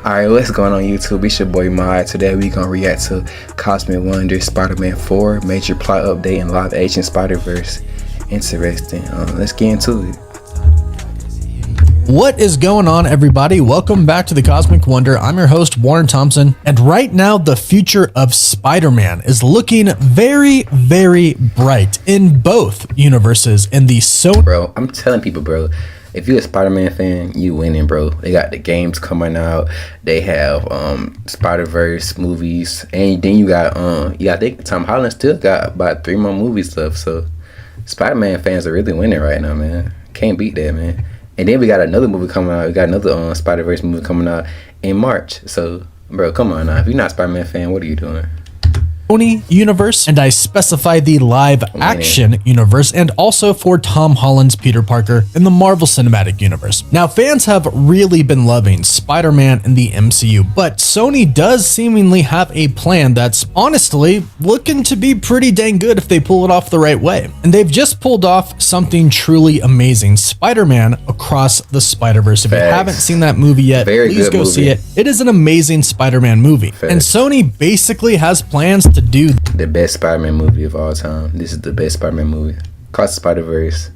Alright, what's going on YouTube? It's your boy Mod. Today we gonna react to Cosmic Wonder Spider-Man 4 major plot update in live action Spider-Verse. Interesting. Let's get into it. What is going on, everybody? Welcome back to the Cosmic Wonder. I'm your host, Warren Thompson, and right now the future of Spider-Man is looking very, very bright in both universes in the Bro, I'm telling people, bro, if you're a Spider-Man fan, you winning, bro. They got the games coming out. They have SpiderVerse movies, and then you got I think Tom Holland still got about 3 more movies left. So Spider-Man fans are really winning right now, man. Can't beat that, man. And then we got another movie coming out. We got another Spider-Verse movie coming out in March. So, bro, come on now. If you're not a Spider-Man fan, what are you doing? Sony universe, and I specify the live action universe, and also for Tom Holland's Peter Parker in the Marvel Cinematic Universe. Now, fans have really been loving Spider-Man in the MCU, but Sony does seemingly have a plan that's honestly looking to be pretty dang good if they pull it off the right way. And they've just pulled off something truly amazing, Spider-Man Across the Spider-Verse. If you haven't seen that movie yet, please go see it. It is an amazing Spider-Man movie. And Sony basically has plans to do the best Spider-Man movie of all time. This is the best Spider-Man movie. Across the Spider-Verse.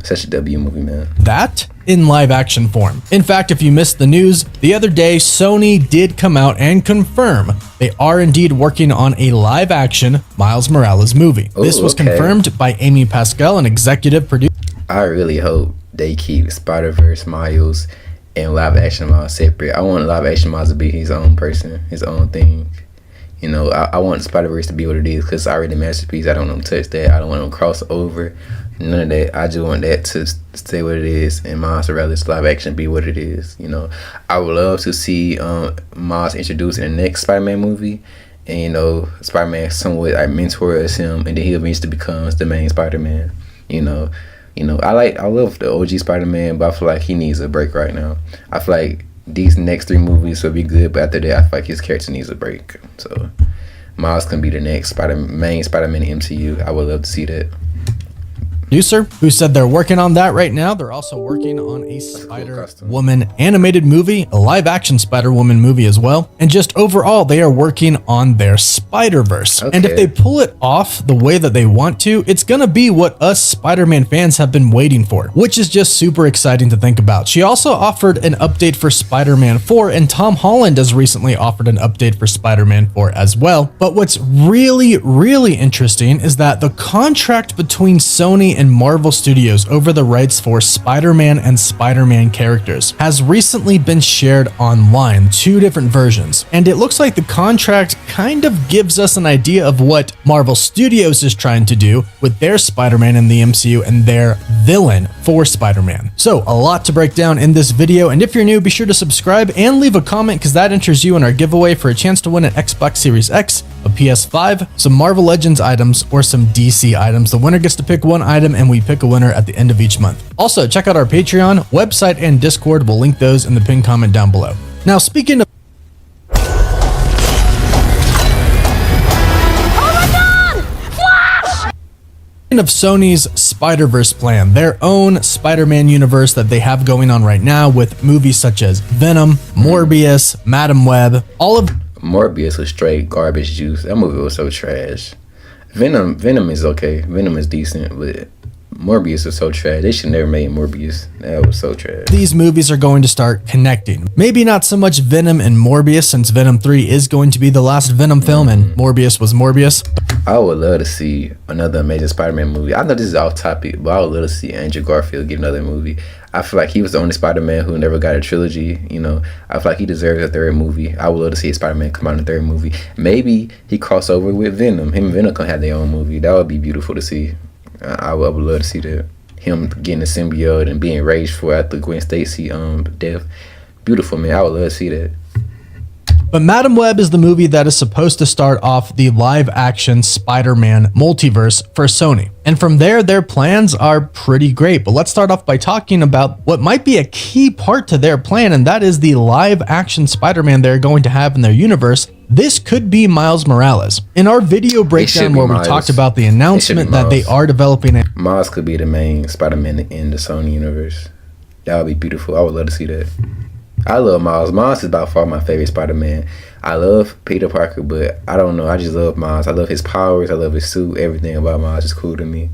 Such a W movie, man. That in live action form. In fact, if you missed the news, the other day, Sony did come out and confirm they are indeed working on a live action Miles Morales movie. Ooh, this was confirmed by Amy Pascal, an executive producer. I really hope they keep Spider-Verse Miles and live action Miles separate. I want live action Miles to be his own person, his own thing. You know, I want Spider-Verse to be what it is because it's already a masterpiece. I don't want to touch that. I don't want to cross over. None of that. I just want that to stay what it is, and Miles Morales live action be what it is. You know, I would love to see Miles introduced in the next Spider-Man movie, and you know, Spider-Man somewhat like mentors him, and then he eventually becomes the main Spider-Man. You know, I love the OG Spider-Man, but I feel like he needs a break right now. I feel like these next 3 movies will be good, but after that, I feel like his character needs a break. So Miles can be the next main Spider-Man in MCU. I would love to see that. Producer who said they're working on that right now. They're also working on a Spider-Woman animated movie, a live-action Spider-Woman movie as well. And just overall, they are working on their Spider-Verse. And if they pull it off the way that they want to, it's gonna be what us Spider-Man fans have been waiting for, which is just super exciting to think about. She also offered an update for Spider-Man 4, and Tom Holland has recently offered an update for Spider-Man 4 as well. But what's really, really interesting is that the contract between Sony and Marvel Studios over the rights for Spider-Man and Spider-Man characters has recently been shared online, 2 different versions. And it looks like the contract kind of gives us an idea of what Marvel Studios is trying to do with their Spider-Man in the MCU and their villain for Spider-Man. So a lot to break down in this video, and if you're new, be sure to subscribe and leave a comment because that enters you in our giveaway for a chance to win an Xbox Series X, a PS5, some Marvel Legends items, or some DC items. The winner gets to pick one item, and we pick a winner at the end of each month. Also, check out our Patreon, website, and Discord. We'll link those in the pinned comment down below. Now, speaking of Sony's Spider-Verse plan, their own Spider-Man universe that they have going on right now with movies such as Venom, Morbius, Madam Web, all of Morbius was straight garbage juice. That movie was so trash. Venom is okay. Venom is decent, but Morbius was so trash. They should never made Morbius. That was so trash. These movies are going to start connecting. Maybe not so much Venom and Morbius, since Venom 3 is going to be the last Venom film and Morbius was Morbius. I would love to see another Amazing Spider-Man movie. I know this is off topic, but I would love to see Andrew Garfield get another movie. I feel like he was the only Spider-Man who never got a trilogy. You know, I feel like he deserves a 3rd movie. I would love to see Spider-Man come out in a 3rd movie. Maybe he cross over with Venom. Him and Venom can have their own movie. That would be beautiful to see. I would love to see that. Him getting a symbiote and being raged for after Gwen Stacy death. Beautiful, man. I would love to see that. But Madam Web is the movie that is supposed to start off the live-action Spider-Man multiverse for Sony. And from there, their plans are pretty great. But let's start off by talking about what might be a key part to their plan, and that is the live-action Spider-Man they're going to have in their universe. This could be Miles Morales. In our video breakdown where we talked about the announcement that they are developing a Miles could be the main Spider-Man in the Sony universe. That would be beautiful. I would love to see that. I love Miles. Miles is by far my favorite Spider-Man. I love Peter Parker, but I don't know. I just love Miles. I love his powers. I love his suit. Everything about Miles is cool to me.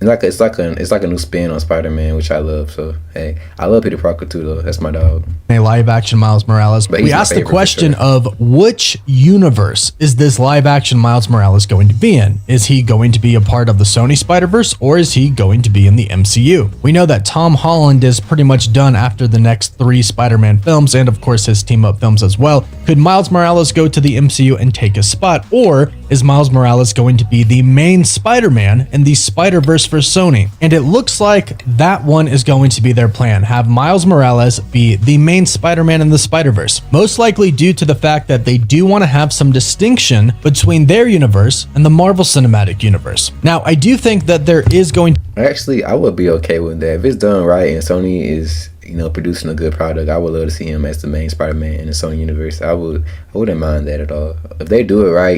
And it's like a new spin on Spider-Man, which I love. So hey, I love Peter Parker too, though. That's my dog. A live action Miles Morales. We asked the question of which universe is this live action Miles Morales going to be in? Is he going to be a part of the Sony Spider-Verse, or is he going to be in the MCU? We know that Tom Holland is pretty much done after the next 3 Spider-Man films, and of course his team-up films as well. Could Miles Morales go to the MCU and take his spot, or is Miles Morales going to be the main Spider-Man in the Spider-Verse for Sony? And it looks like that one is going to be their plan. Have Miles Morales be the main Spider-Man in the Spider-Verse. Most likely due to the fact that they do want to have some distinction between their universe and the Marvel Cinematic Universe. Now, I do think that there is going to... Actually, I would be okay with that. If it's done right and Sony is, producing a good product, I would love to see him as the main Spider-Man in the Sony universe. I wouldn't mind that at all. If they do it right,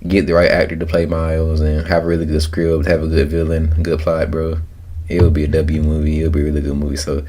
get the right actor to play Miles and have a really good script, have a good villain, good plot, bro, it'll be a W movie. It'll be a really good movie. So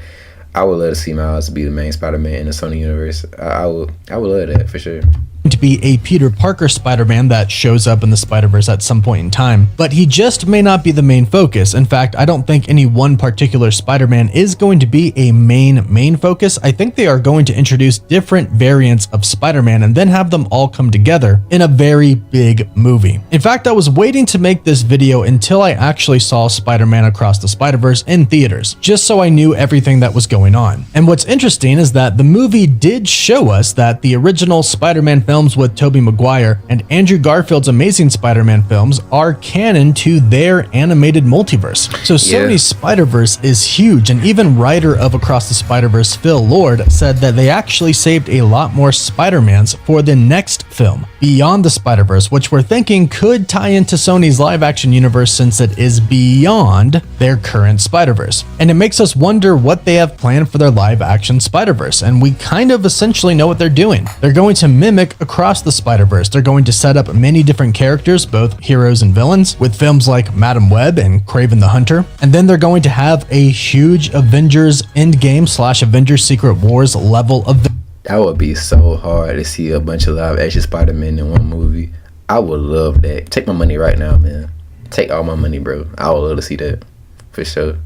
I would love to see Miles be the main Spider-Man in the Sony universe. I would love that for sure. To be a Peter Parker Spider-Man that shows up in the Spider-Verse at some point in time, but he just may not be the main focus. In fact, I don't think any one particular Spider-Man is going to be a main focus. I think they are going to introduce different variants of Spider-Man and then have them all come together in a very big movie. In fact, I was waiting to make this video until I actually saw Spider-Man Across the Spider-Verse in theaters, just so I knew everything that was going on. And what's interesting is that the movie did show us that the original Spider-Man films with Tobey Maguire and Andrew Garfield's Amazing Spider-Man films are canon to their animated multiverse. So Sony's Spider-Verse is huge, and even writer of Across the Spider-Verse, Phil Lord, said that they actually saved a lot more Spider-Mans for the next film, Beyond the Spider-Verse, which we're thinking could tie into Sony's live-action universe since it is beyond their current Spider-Verse. And it makes us wonder what they have planned for their live-action Spider-Verse, and we kind of essentially know what they're doing. They're going to mimic Across the Spider-Verse. They're going to set up many different characters, both heroes and villains, with films like Madam Web and Kraven the Hunter. And then they're going to have a huge Avengers Endgame / Avengers Secret Wars level of... That would be so hard to see a bunch of live action Spider-Man in one movie. I would love that. Take my money right now, man. Take all my money, bro. I would love to see that. For sure.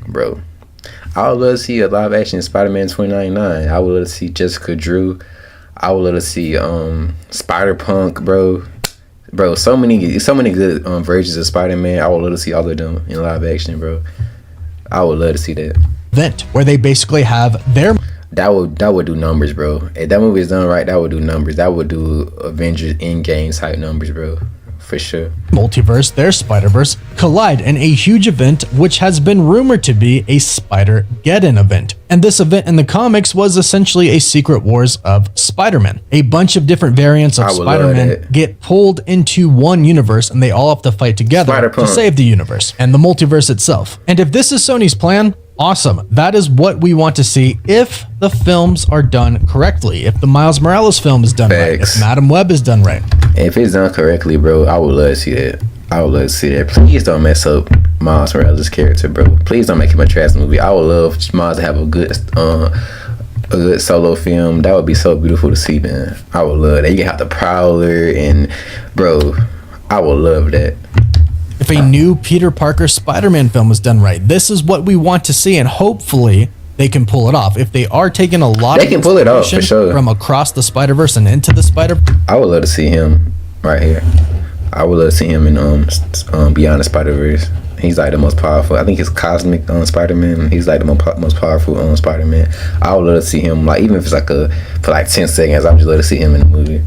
Bro. I would love to see a live action Spider-Man 2099. I would love to see Jessica Drew. I would love to see Spider-Punk, bro. Bro, so many good versions of Spider-Man. I would love to see all of them in live action, bro. I would love to see that. Event where they basically have their... That would do numbers, bro. If that movie is done right, that would do numbers. That would do Avengers Endgame type numbers, bro. For sure. Multiverse, their Spider-Verse, collide in a huge event which has been rumored to be a Spider-Geddon event. And this event in the comics was essentially a Secret Wars of Spider-Man. A bunch of different variants of Spider-Man get pulled into one universe, and they all have to fight together to save the universe and the multiverse itself. And if this is Sony's plan, awesome. That is what we want to see if the films are done correctly. If the Miles Morales film is done right. If Madam Web is done right. If it's done correctly, bro, I would love to see that. I would love to see that. Please don't mess up Miles Morales' character, bro. Please don't make him a trash movie. I would love Miles to have a good solo film. That would be so beautiful to see, man. I would love that. You can have the Prowler and, bro, I would love that. If a new Peter Parker Spider-Man film is done right, this is what we want to see, and hopefully they can pull it off. If they are taking a lot of pull it off for sure from Across the Spider-Verse and Into the Spider, I would love to see him right here. I would love to see him in Beyond the Spider-Verse. He's like the most powerful. I think it's Cosmic Spider-Man. He's like the most powerful Spider-Man. I would love to see him, like, even if it's like for 10 seconds, I would just love to see him in the movie.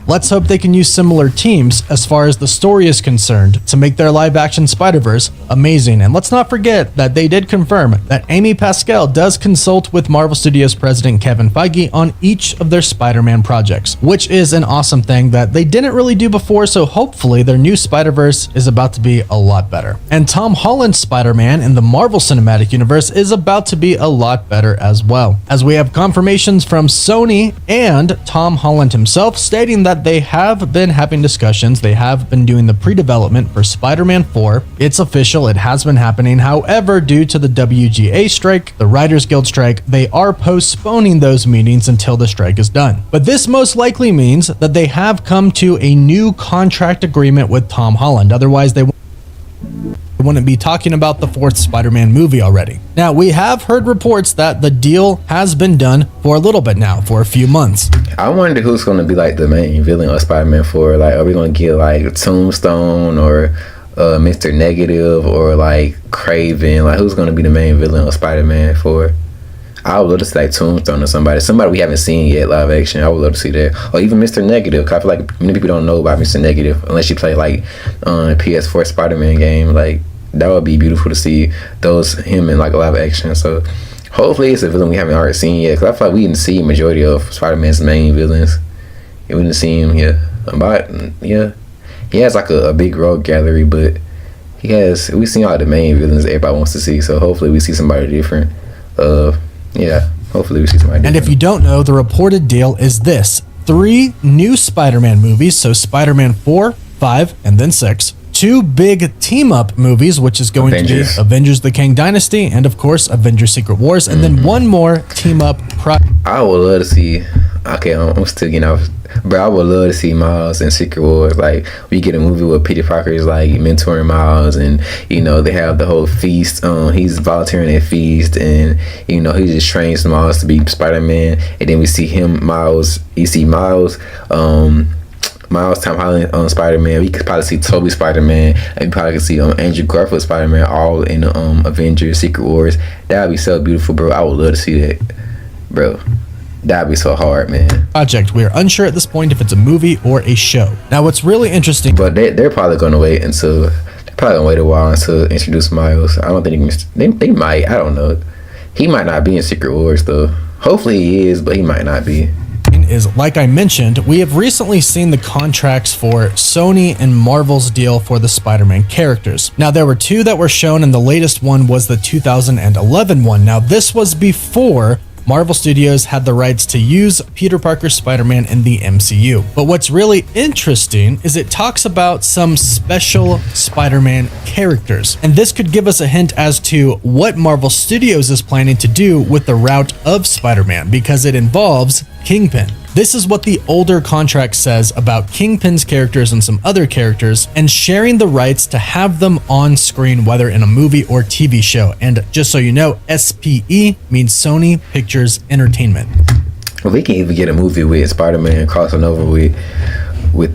Let's hope they can use similar teams as far as the story is concerned to make their live-action Spider-Verse amazing. And let's not forget that they did confirm that Amy Pascal does consult with Marvel Studios president Kevin Feige on each of their Spider-Man projects, which is an awesome thing that they didn't really do before, so hopefully their new Spider-Verse is about to be a lot better. And Tom Holland's Spider-Man in the Marvel Cinematic Universe is about to be a lot better as well, as we have confirmations from Sony and Tom Holland himself stating stating that they have been having discussions. They have been doing the pre-development for Spider-Man 4. It's official. It has been happening. However, due to the WGA strike, the Writers Guild strike, they are postponing those meetings until the strike is done. But this most likely means that they have come to a new contract agreement with Tom Holland. Otherwise, they wouldn't be talking about the fourth Spider-Man movie already. Now, we have heard reports that the deal has been done for a little bit now, for a few months. I wonder who's going to be like the main villain of Spider-Man 4. Like, are we going to get like Tombstone or Mr. Negative or like Craven? Like, who's going to be the main villain of Spider-Man 4? I would love to see like Tombstone or somebody we haven't seen yet live action. I would love to see that, or even Mr. Negative. 'Cause I feel like many people don't know about Mr. Negative unless you play like PS4 Spider-Man game. Like, that would be beautiful to see him in like live action. So hopefully it's a villain we haven't already seen yet. 'Cause I feel like we didn't see majority of Spider-Man's main villains. We didn't see him yet. But yeah, he has like a big rogue gallery, but we've seen all the main villains everybody wants to see. So hopefully we see somebody different. Yeah, hopefully we see somebody different. And if you don't know, the reported deal is this: 3 new Spider-Man movies, so Spider-Man 4, 5, and then 6. 2 big team-up movies, which is going to be Avengers The Kang Dynasty and, of course, Avengers Secret Wars, and then 1 more team-up project. I would love to see, I'm still getting off, but I would love to see Miles in Secret Wars. Like, we get a movie where Peter Parker is like mentoring Miles, and they have the whole feast. He's volunteering at feast, and he just trains Miles to be Spider-Man. And then we see Miles, Tom Holland on Spider-Man. We could probably see Toby Spider-Man, and we probably could see Andrew Garfield Spider-Man all in the Avengers Secret Wars. That would be so beautiful, bro. I would love to see that, bro. That'd be so hard, man. Project. We are unsure at this point if it's a movie or a show. Now, what's really interesting, but they're probably gonna wait a while until introduce Miles. I don't think they might. I don't know. He might not be in Secret Wars though. Hopefully he is, but he might not be. Is, like I mentioned, we have recently seen the contracts for Sony and Marvel's deal for the Spider-Man characters. Now, there were 2 that were shown, and the latest one was the 2011 one. Now, this was before Marvel Studios had the rights to use Peter Parker's Spider-Man in the MCU. But what's really interesting is it talks about some special Spider-Man characters. And this could give us a hint as to what Marvel Studios is planning to do with the route of Spider-Man, because it involves Kingpin. This is what the older contract says about Kingpin's characters and some other characters, and sharing the rights to have them on screen, whether in a movie or TV show. And just so you know, SPE means Sony Pictures Entertainment. Well, we can even get a movie with Spider-Man crossing over with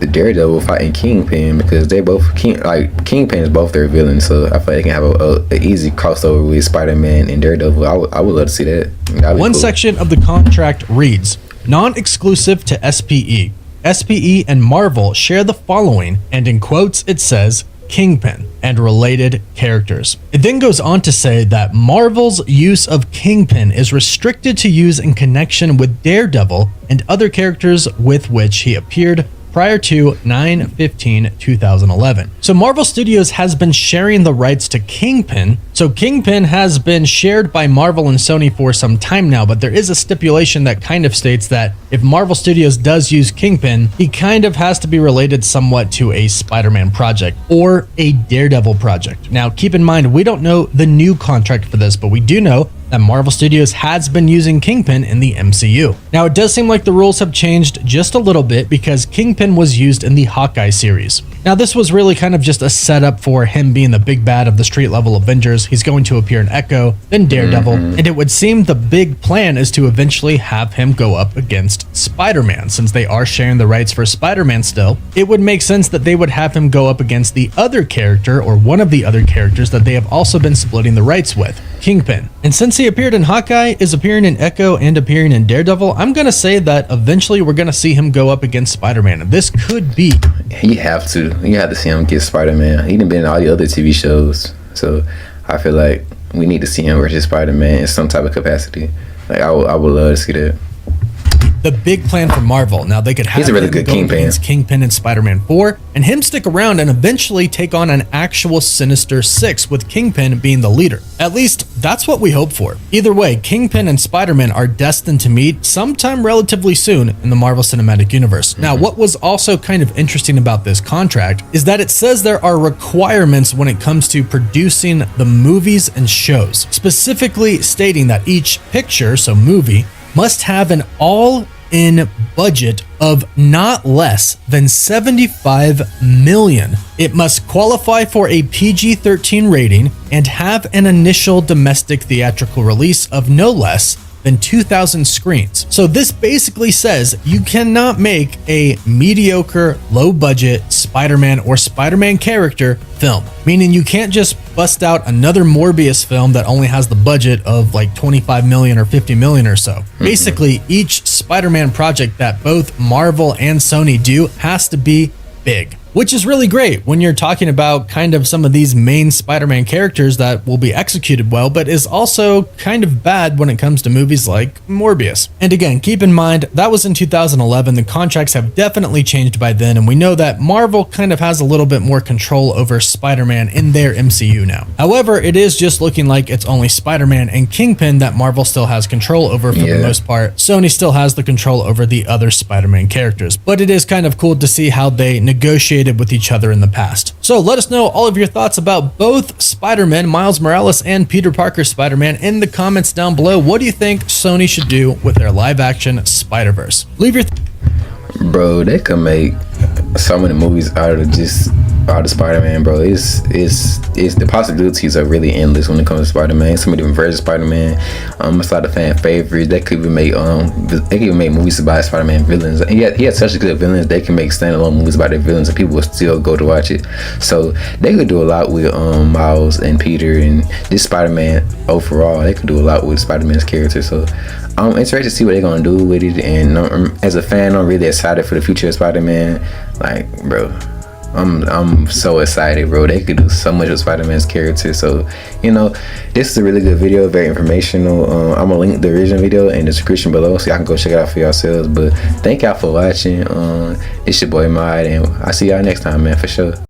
the Daredevil fighting Kingpin, because they both Kingpin is both their villains. So I feel like they can have an easy crossover with Spider-Man and Daredevil. I would love to see that. One cool. Section of the contract reads, non-exclusive to SPE. SPE and Marvel share the following, and in quotes it says, Kingpin and related characters. It then goes on to say that Marvel's use of Kingpin is restricted to use in connection with Daredevil and other characters with which he appeared prior to 9/15/2011. So Marvel Studios has been sharing the rights to Kingpin. So Kingpin has been shared by Marvel and Sony for some time now, but there is a stipulation that kind of states that if Marvel Studios does use Kingpin, he kind of has to be related somewhat to a Spider-Man project or a Daredevil project. Now, keep in mind, we don't know the new contract for this, but we do know that Marvel Studios has been using Kingpin in the MCU. Now, it does seem like the rules have changed just a little bit, because Kingpin was used in the Hawkeye series. Now, this was really kind of just a setup for him being the big bad of the street level Avengers. He's going to appear in Echo, then Daredevil, and it would seem the big plan is to eventually have him go up against Spider-Man. Since they are sharing the rights for Spider-Man still, it would make sense that they would have him go up against the other character, or one of the other characters that they have also been splitting the rights with, Kingpin. And since he appeared in Hawkeye, is appearing in Echo, and appearing in Daredevil, I'm going to say that eventually we're going to see him go up against Spider-Man. And this could be... You have to see him get Spider-Man. He done been in all the other TV shows. So I feel like we need to see him versus Spider-Man in some type of capacity. Like, I would love to see that. the big plan for Marvel. Now they could have He's a really him good go Kingpin. against Kingpin in Spider-Man 4, and him stick around and eventually take on an actual Sinister Six with Kingpin being the leader. At least that's what we hope for. Either way, Kingpin and Spider-Man are destined to meet sometime relatively soon in the Marvel Cinematic Universe. Now, what was also kind of interesting about this contract is that it says there are requirements when it comes to producing the movies and shows, specifically stating that each picture, so movie, must have an all-in budget of not less than $75 million. It must qualify for a PG-13 rating and have an initial domestic theatrical release of no less than 2,000 screens. So this basically says you cannot make a mediocre, low-budget Spider-Man or Spider-Man character film, meaning you can't just bust out another Morbius film that only has the budget of like 25 million or 50 million or so. Basically, each Spider-Man project that both Marvel and Sony do has to be big, which is really great when you're talking about kind of some of these main Spider-Man characters that will be executed well, but is also kind of bad when it comes to movies like Morbius. And again, keep in mind, that was in 2011. The contracts have definitely changed by then, and we know that Marvel kind of has a little bit more control over Spider-Man in their MCU now. However, it is just looking like it's only Spider-Man and Kingpin that Marvel still has control over for the most part. Sony still has the control over the other Spider-Man characters, but it is kind of cool to see how they negotiated with each other in the past. So let us know all of your thoughts about both Spider-Man, Miles Morales and Peter Parker Spider-Man in the comments down below. What do you think Sony should do with their live action Spider-Verse? Leave your Bro, they could make so many movies out of Spider-Man, bro. It's the possibilities are really endless when it comes to Spider-Man. So many different versions of Spider-Man. It's a lot of fan favorites. They could even make movies about Spider-Man villains. And yet he had such good villains. They can make standalone movies about their villains, and people will still go to watch it. So they could do a lot with Miles and Peter and this Spider-Man overall. They could do a lot with Spider-Man's character. So I'm interested to see what they're gonna do with it. And as a fan, I'm really excited for the future of Spider-Man. Like, bro, I'm so excited, bro. They could do so much with Spider-Man's character. So, you know, this is a really good video, very informational. I'm gonna link the original video in the description below so y'all can go check it out for yourselves. But thank y'all for watching. It's your boy Mod, and I'll see y'all next time, man, for sure.